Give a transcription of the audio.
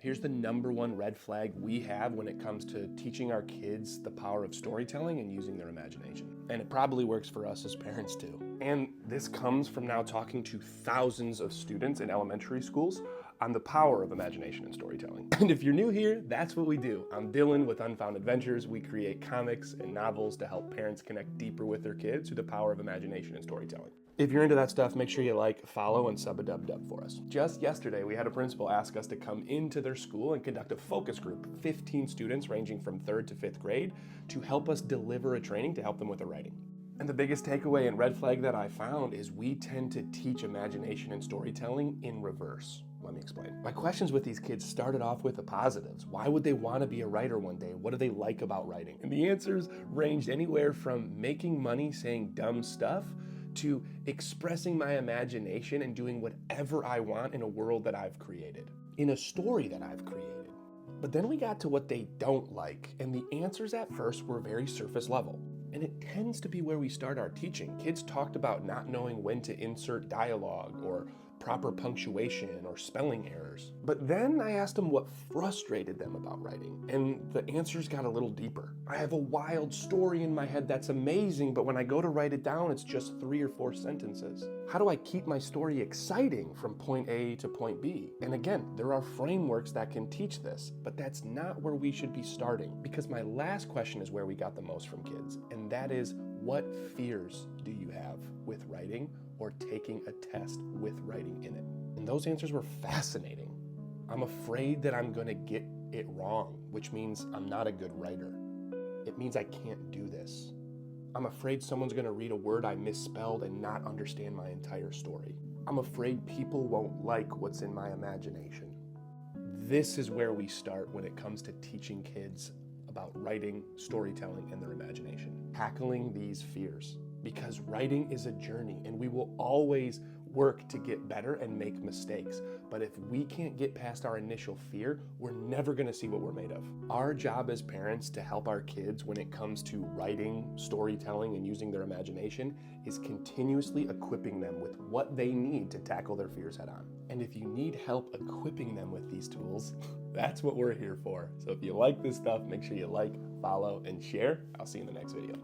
Here's the number one red flag we have when it comes to teaching our kids the power of storytelling and using their imagination. And it probably works for us as parents too. And this comes from now talking to thousands of students in elementary schools on the power of imagination and storytelling. And if you're new here, that's what we do. I'm Dylan with Unfound Adventures. We create comics and novels to help parents connect deeper with their kids through the power of imagination and storytelling. If you're into that stuff, make sure you like, follow, and sub a dub for us. Just yesterday, we had a principal ask us to come into their school and conduct a focus group, 15 students ranging from 3rd to 5th grade, to help us deliver a training to help them with their writing. And the biggest takeaway and red flag that I found is we tend to teach imagination and storytelling in reverse. Let me explain. My questions with these kids started off with the positives. Why would they want to be a writer one day? What do they like about writing? And the answers ranged anywhere from making money saying dumb stuff to expressing my imagination and doing whatever I want in a world that I've created, in a story that I've created. But then we got to what they don't like, and the answers at first were very surface level. And it tends to be where we start our teaching. Kids talked about not knowing when to insert dialogue or proper punctuation or spelling errors. But then I asked them what frustrated them about writing, and the answers got a little deeper. I have a wild story in my head that's amazing, but when I go to write it down, it's just 3 or 4 sentences. How do I keep my story exciting from point A to point B? And again, there are frameworks that can teach this, but that's not where we should be starting, because my last question is where we got the most from kids, and that is, what fears do you have with writing or taking a test with writing in it? And those answers were fascinating. I'm afraid that I'm gonna get it wrong, which means I'm not a good writer. It means I can't do this. I'm afraid someone's gonna read a word I misspelled and not understand my entire story. I'm afraid people won't like what's in my imagination. This is where we start when it comes to teaching kids about writing, storytelling, and their imagination. Tackling these fears. Because writing is a journey and we will always work to get better and make mistakes. But if we can't get past our initial fear, we're never gonna see what we're made of. Our job as parents to help our kids when it comes to writing, storytelling, and using their imagination is continuously equipping them with what they need to tackle their fears head on. And if you need help equipping them with these tools, that's what we're here for. So if you like this stuff, make sure you like, follow, and share. I'll see you in the next video.